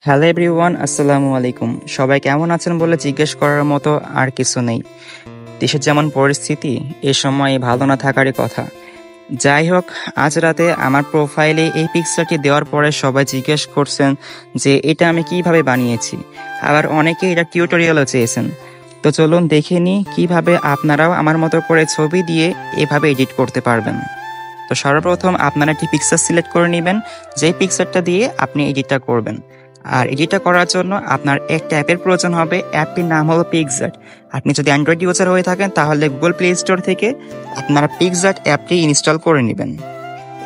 Hello everyone, আসসালামু আলাইকুম। সবাই কেমন আছেন বলে জিজ্ঞেস করার মতো আর কিছু নেই। দেশের যেমন পরিস্থিতি, এ সময় ভালো না থাকারই কথা। যাই হোক, আজ রাতে আমার প্রোফাইলে এই পিকচারটি দেওয়ার পরে সবাই জিজ্ঞেস করছেন যে এটা আমি কিভাবে বানিয়েছি। আবার অনেকে এটা টিউটোরিয়ালও চেয়েছেন। তো চলুন দেখে নিই কিভাবে আপনারাও আমার মতো করে ছবি দিয়ে এভাবে এডিট করতে পারবেন। তো সর্বপ্রথম আপনারা একটি পিকচার সিলেক্ট করে নেবেন, যেই পিকচারটা দিয়ে আপনি এডিটটা করবেন। আর এডিটটা করার জন্য আপনার একটা অ্যাপের প্রয়োজন হবে। অ্যাপটির নাম হলো পিক্সার্ট। আপনি যদি অ্যান্ড্রয়েড ইউজার হয়ে থাকেন তাহলে গুগল প্লে স্টোর থেকে আপনারা পিক্সার্ট অ্যাপটি ইনস্টল করে নেবেন।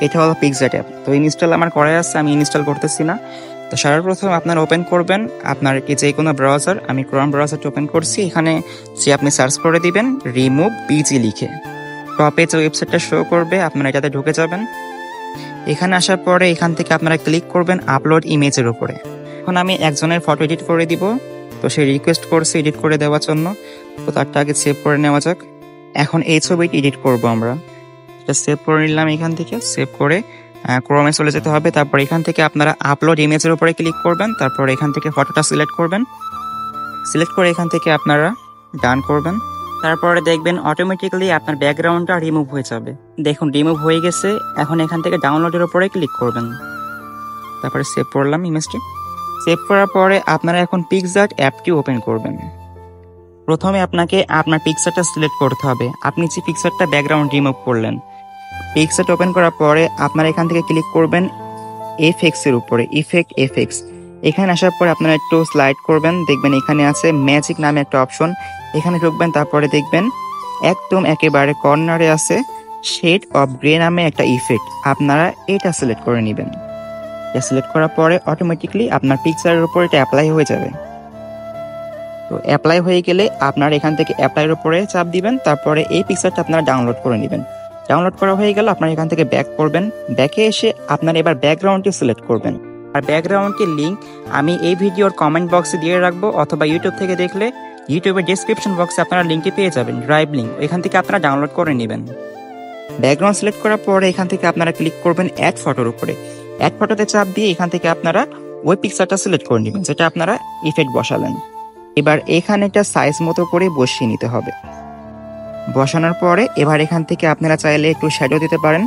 এটা হলো পিক্সার্ট অ্যাপ। তো ইনস্টল আমার করাই আছে, আমি ইনস্টল করতেছি না। তো সর্বপ্রথম আপনারা ওপেন করবেন আপনার কি যে কোনো ব্রাউজার। আমি ক্রোম ব্রাউজারটা ওপেন করছি। এখানে যে আপনি সার্চ করে দিবেন রিমুভ পিজি লিখে। টপে যে ওয়েবসাইটটা শো করবে আপনারা এটাতে ঢুকে যাবেন। এখানে আসার পরে এখান থেকে আপনারা ক্লিক করবেন আপলোড ইমেজের উপরে। এখন আমি একজনের ফটো এডিট করে দিব। তো সে রিকোয়েস্ট করছে এডিট করে দেওয়ার জন্য। তো তারটা আগে সেভ করে নেওয়া যাক। এখন এই ছবিটি এডিট করব আমরা। এটা সেভ করে নিলাম। এখান থেকে সেভ করে ক্রোমে চলে যেতে হবে। তারপর এখান থেকে আপনারা আপলোড ইমেজের উপরে ক্লিক করবেন। তারপর এখান থেকে ফটোটা সিলেক্ট করবেন। সিলেক্ট করে এখান থেকে আপনারা ডান করবেন। তারপরে দেখবেন অটোমেটিক্যালি আপনার ব্যাকগ্রাউন্ডটা রিমুভ হয়ে যাবে। দেখুন রিমুভ হয়ে গেছে। এখন এখান থেকে ডাউনলোডের উপরে ক্লিক করবেন। তারপরে সেভ করলাম ইমেজটি। সেভ করার পরে আপনারা এখন পিক্সার্ট অ্যাপটি ওপেন করবেন। প্রথমে আপনাকে আপনার পিকচারটা সিলেক্ট করতে হবে। আপনি যে পিকচারটা ব্যাকগ্রাউন্ড রিমুভ করলেন, পিকচারটা ওপেন করার পরে আপনারা এখান থেকে ক্লিক করবেন এফএক্স এর উপরে, ইফেক্ট এফএক্স। এখানে আসার পরে আপনারা একটু স্লাইড করবেন। দেখবেন এখানে আছে ম্যাজিক নামে একটা অপশন, এখানে ঢুকবেন। তারপরে দেখবেন একদম একেবারে কর্নারে আছে শেড অফ গ্রে নামে একটা ইফেক্ট। আপনারা এটা সিলেক্ট করে নেবেন। এটা সিলেক্ট করার পরে অটোমেটিকলি আপনার পিকচারের উপর এটা অ্যাপ্লাই হয়ে যাবে। তো অ্যাপ্লাই হয়ে গেলে আপনার এখান থেকে অ্যাপ্লাইয়ের উপরে চাপ দিবেন। তারপরে এই পিকচারটা আপনারা ডাউনলোড করে নেবেন। ডাউনলোড করা হয়ে গেল আপনারা এখান থেকে ব্যাক করবেন। ব্যাকে এসে আপনারা এবার ব্যাকগ্রাউন্ডটি সিলেক্ট করবেন। আর ব্যাকগ্রাউন্ডটির লিঙ্ক আমি এই ভিডিওর কমেন্ট বক্সে দিয়ে রাখবো, অথবা ইউটিউব থেকে দেখলে ইউটিউবের ডেসক্রিপশন বক্সে আপনারা লিঙ্কটি পেয়ে যাবেন, ড্রাইভ লিঙ্ক। এখান থেকে আপনারা ডাউনলোড করে নেবেন। ব্যাকগ্রাউন্ড সিলেক্ট করার পরে এখান থেকে আপনারা ক্লিক করবেন অ্যাড ফটোর উপরে। অ্যাড ফটোতে চাপ দিয়ে এখান থেকে আপনারা ওই পিকচারটা সিলেক্ট করে নেবেন যেটা আপনারা ইফেক্ট বসালেন। এবার এখানে একটা সাইজ মতো করে বসিয়ে নিতে হবে। বসানোর পরে এবার এখান থেকে আপনারা চাইলে একটু শ্যাডো দিতে পারেন।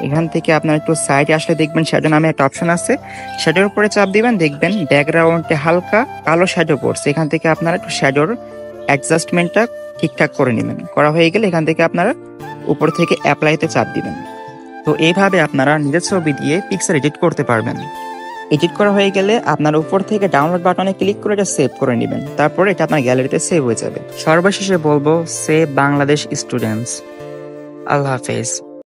এখান থেকে আপনারা একটু সাইডে আসলে দেখবেন শ্যাডো নামে একটা অপশন আছে। শ্যাডোর উপরে চাপ দিবেন, দেখবেন ব্যাকগ্রাউন্ডে হালকা কালো শ্যাডো পড়ছে। এখান থেকে আপনারা একটু শ্যাডোর অ্যাডজাস্টমেন্টটা ঠিকঠাক করে নেবেন। করা হয়ে গেলে এখান থেকে আপনারা উপর থেকে অ্যাপ্লাইতে চাপ দিবেন। তো এইভাবে আপনারা নিজের ছবি দিয়ে পিকচার এডিট করতে পারবেন। এডিট করা হয়ে গেলে আপনার উপর থেকে ডাউনলোড বাটনে ক্লিক করে এটা সেভ করে নেবেন। তারপরে এটা আপনার গ্যালারিতে সেভ হয়ে যাবে। সর্বশেষে বলবো, সেভ বাংলাদেশ স্টুডেন্টস। আল্লাহ হাফেজ।